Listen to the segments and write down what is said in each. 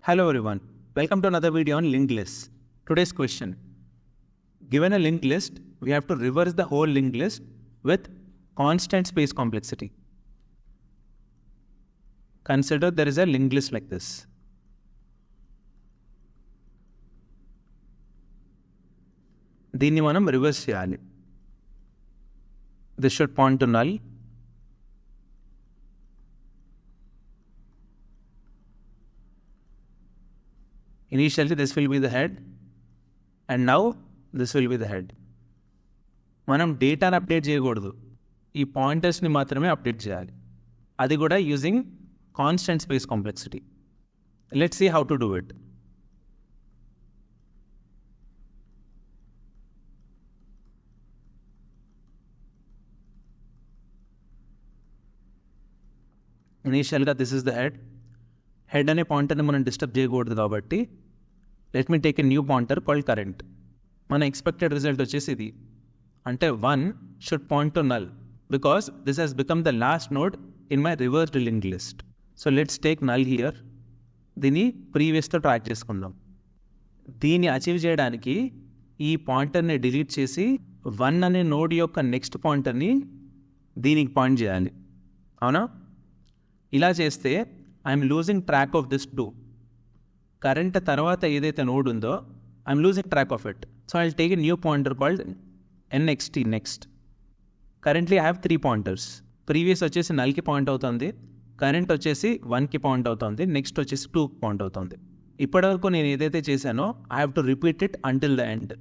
Hello everyone, welcome to another video on linked lists. Today's question. Given a linked list, we have to reverse the whole linked list with constant space complexity. Consider there is a linked list like this. దీన్ని మనం reverse చేయాలి. This should point to null. Initially this will be the head and now this will be the head. మనం డేటాను update చేయకూడదు, ఈ పాయింటర్స్ని మాత్రమే update చేయాలి. అది కూడా using constant space complexity. Let's see how to do it. ఇనీషియల్గా this is the head. Head అనే పాయింటర్ని మనం డిస్టర్బ్ చేయకూడదు కాబట్టి let me take a new pointer called current. మన ఎక్స్పెక్టెడ్ రిజల్ట్ వచ్చేసి ఇది. అంటే 1 should point to null because this has become the last node in my reversed linked list. So let's take null here. దీన్ని ప్రీవియస్తో track చేసుకుందాం. దీన్ని achieve చేయడానికి ఈ పాయింటర్ని డిలీట్ చేసి 1 అనే నోడ్ యొక్క నెక్స్ట్ పాయింటర్ని దీనికి పాయింట్ చేయాలి. అవునా? ఇలా చేస్తే I'm losing track of this 2. Current తర్వాత ఏదైతే నోడ్ ఉందో I'm losing track of it. So I will take a new pointer called nxt next. Currently I have 3 pointers. Previous వచ్చేసి నల్కి పాయింట్ అవుతుంది, కరెంట్ వచ్చేసి 1కి పాయింట్ అవుతుంది, నెక్స్ట్ వచ్చేసి 2కి పాయింట్ అవుతుంది. ఇప్పటివరకు నేను ఏదైతే చేశానో I have to repeat it until the end.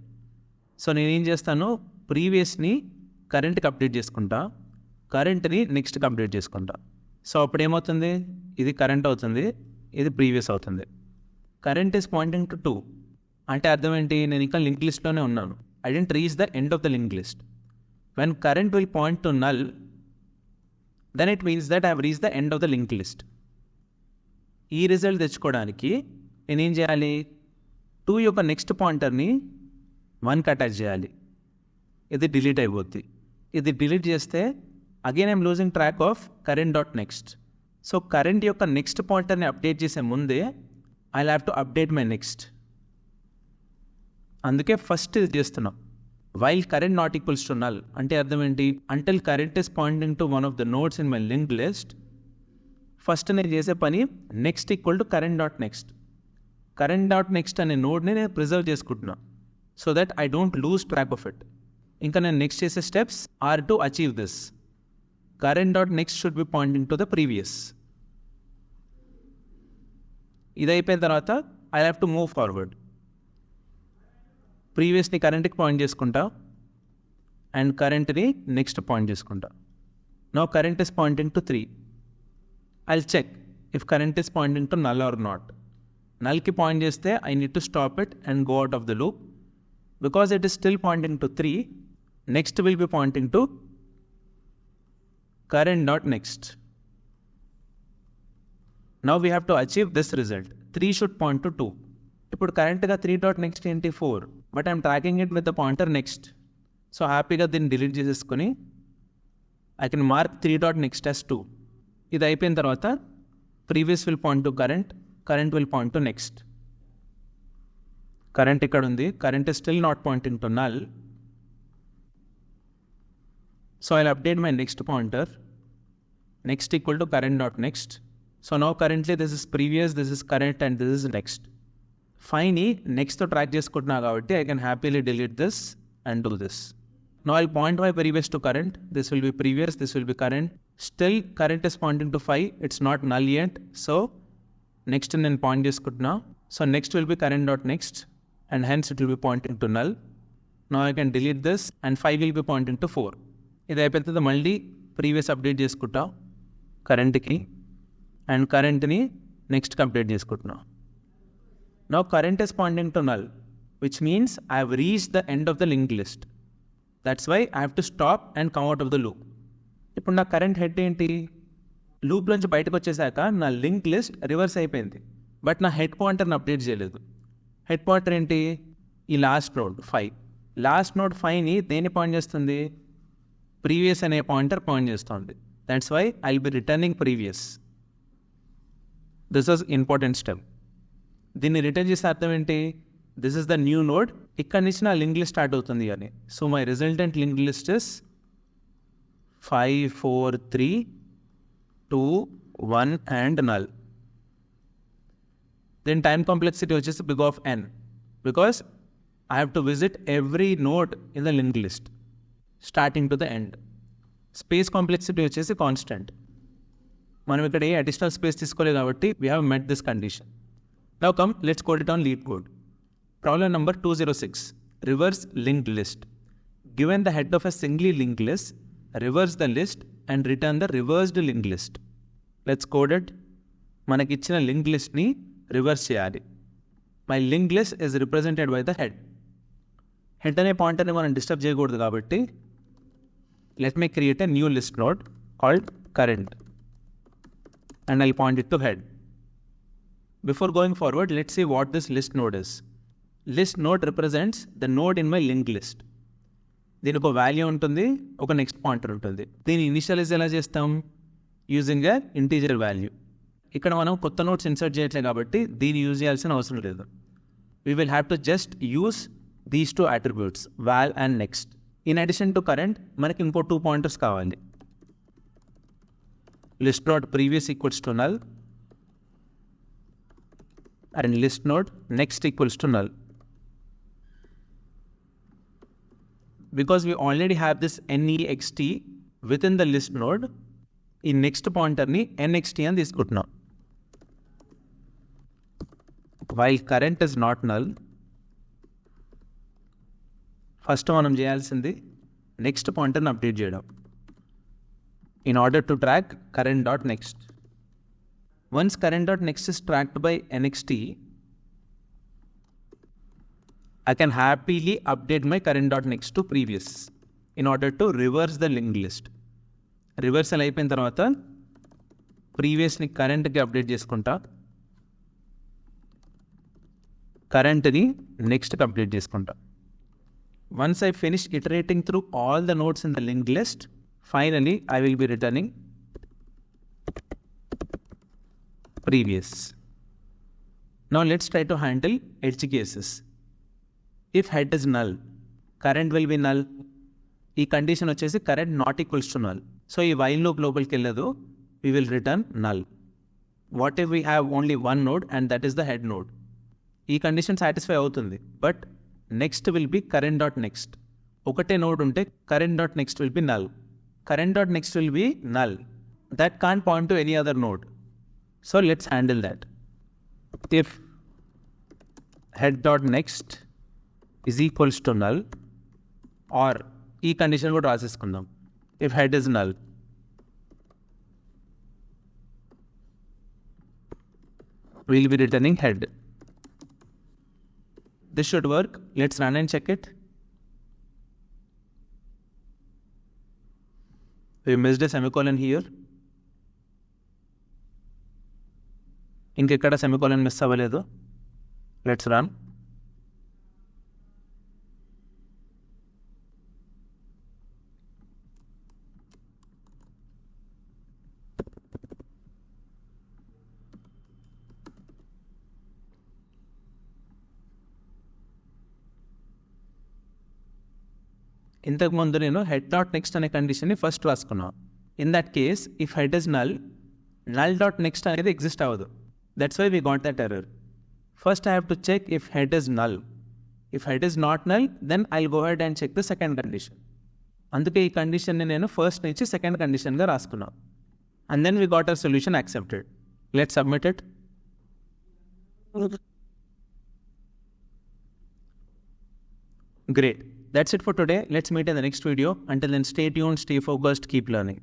So నేనేం చేస్తాను, ప్రీవియస్ని కరెంట్కి అప్డేట్ చేసుకుంటా, కరెంట్ని నెక్స్ట్కి అప్డేట్ చేసుకుంటా. సో అప్పుడు ఏమవుతుంది, ఇది కరెంట్ అవుతుంది, ఇది ప్రీవియస్ అవుతుంది. కరెంట్ ఈస్ పాయింటింగ్ టు 2 అంటే అర్థం ఏంటి, నేను ఇంకా లింక్ లిస్ట్లోనే ఉన్నాను. I didn't reach the end of the link list. When current will point to null then it means that I have reach the end of the link list. ఈ result తెచ్చుకోవడానికి నేనేం చేయాలి, 2 యొక్క నెక్స్ట్ పాయింటర్ని 1కి attach చేయాలి. ఇది delete అయిపోద్ది. ఇది డిలీట్ చేస్తే again I'm losing track of current dot next. So current యొక్క నెక్స్ట్ పాయింటర్ని అప్డేట్ చేసే ముందే I have to update my next. అందుకే ఫస్ట్ ఇది చేస్తున్నాం. While current not equals to null అంటే అర్థం ఏంటి, until current is pointing to one of the nodes in my link list, first నేను చేసే పని next equal to current dot next. Current dot next అనే నోడ్ని నేను ప్రిజర్వ్ చేసుకుంటున్నా so that I don't lose track of it. ఇంకా నేను next చేసే steps are to achieve this. Current dot next should be pointing to the previous. ఇది అయిపోయిన తర్వాత I have to move forward. ప్రీవియస్ని కరెంట్కి పాయింట్ చేసుకుంటా అండ్ కరెంట్ని నెక్స్ట్ పాయింట్ చేసుకుంటా. Now current is pointing to 3. I will check if current is pointing to null or not. నల్కి point చేస్తే I need to stop it and go out of the loop. Because it is still Poynting to 3, next will be pointing to current dot next. Now we have to achieve this result. 3 should point to 2. ఇప్పుడు కరెంట్గా 3 dot next ఏంటి 4, but I'm tracking it with the pointer next. So హ్యాపీగా దీన్ని delete చేసేసుకొని I can mark 3 dot next as 2. ఇది అయిపోయిన తర్వాత previous will point to current, current will point to next. Current ఇక్కడ ఉంది, current is still not Poynting to null. So I'll update my next pointer, next equal to current dot next. So now currently this is previous, this is current and this is next. Finally, next to track చేసుకుంటున్నా కాబట్టి I can happily delete this and do this. Now I'll point my previous to current. This will be previous, this will be current. Still current is pointing to 5. It's not null yet. So next నేను point చేసుకుంటున్నా. So next will be current dot next and hence it will be pointing to null. Now I can delete this and 5 will be pointing to 4. ఇది అయిపోయిన తర్వాత మళ్ళీ previous update చేసుకుంటా కరెంట్కి and కరెంట్ని నెక్స్ట్కి అప్డేట్ చేసుకుంటున్నా. Now current is pointing to null which means I have reach the end of the link list. That's why I have to stop and come out of the loop. ఇప్పుడు నా current head ఏంటి, లూప్లోంచి బయటకు వచ్చేసాక నా link list reverse అయిపోయింది, but నా head పాయింటర్ని అప్డేట్ చేయలేదు. హెడ్ పాయింటర్ ఏంటి, ఈ లాస్ట్ నోడ్ 5. లాస్ట్ నోడ్ 5ని దేన్ని పాయింట్ చేస్తుంది, ప్రీవియస్ అనే పాయింటర్ పాయింట్ చేస్తుంది. That's why I will be returning previous. This was important step. దీన్ని రిటర్న్ చేసే అర్థం ఏంటి? This is the new node, ఇక్కడ నుంచి నా లింక్ లిస్ట్ స్టార్ట్ అవుతుంది అని. So my resultant link list is 5, 4, 3, 2, 1 and null. Then time complexity వచ్చేసి big of n, because I have to visit every node in the linked list starting to the end. Space complexity వచ్చేసి constant. మనం ఇక్కడ ఏ additional space తీసుకోలేదు కాబట్టి we have met this condition. Now come, let's code it on LeetCode. Problem number 206. Reverse linked list. Given the head of a singly linked list, reverse the list and return the reversed linked list. Let's code it. మనకి ఇచ్చిన link లిస్ట్ని reverse చేయాలి. My link list is represented by the head. Head అనే పాయింటర్ని మనం disturb చేయకూడదు కాబట్టి let me create a new list node called current and I'll point it to head. Before going forward, let's see what this list node is. List node represents the node in my linked list. దీనికి ఒక value ఉంటుంది, ఒక next pointer ఉంటుంది. దీన్ని initialise ఎలా చేస్తాం? Using a integer value. ఇక్కడ మనం కొత్త నోట్స్ ఇన్సర్ట్ చేయట్లేదు కాబట్టి దీన్ని యూజ్ చేయాల్సిన అవసరం లేదు. We will have to just use these 2 attributes, wall and next. In addition to current మనకి ఇంకో 2 పాయింటర్స్ కావాలి. List node previous equals to null and list node next equals to null. Because we already have this next within the list node, ఈ next పాయింటర్ని nxt అని తీసుకుంటున్నాం. While current is not null, first మనం చేయాల్సింది next పాయింటర్ని update చేయడం. In order to track current.next. Once current.next is tracked by nxt, I can happily update my current.next to previous in order to reverse the linked list. Reversal అయిపోయిన తర్వాత ప్రీవియస్ని కరెంట్కి update చేసుకుంటా, కరెంట్ని నెక్స్ట్కి update చేసుకుంటా. Once I finish iterating through all the nodes in the linked list, finally I will be returning previous. Now let's try to handle edge cases. If head is null, current will be null. ఈ condition వచ్చేసి current not equals to null. So ఈ while loop లోపలికి వెళ్ళదు, we will return null. What if we have only one node and that is the head node? ఈ condition satisfy అవుతుంది, but next will be current.next. ఒకటే node ఉంటే current.next will be null. Current.next will be null. That can't point to any other node. So let's handle that. If head.next is equals to null, or ఈ condition కూడా రాసేసుకుందాం. If head is null, we'll be returning head. This should work. Let's run and check it. We missed a semicolon here. ఇంకెక్కడ semicolon miss అవ్వలేదు. Let's run. ఇంతకుముందు నేను head dot next అనే కండిషన్ని first రాసుకున్నాను. In that case if head is null, null dot next అనేది exist అవ్వదు. That's why we got that error. First I have to check if head is null. If head is not null, then I'll go ahead and check the second condition. అందుకే ఈ కండిషన్ని నేను first నుంచి second కండిషన్గా రాసుకున్నాను. And then we got our solution accepted. Let's submit it. Great. That's it for today. Let's meet in the next video. Until then, stay tuned, stay focused, keep learning.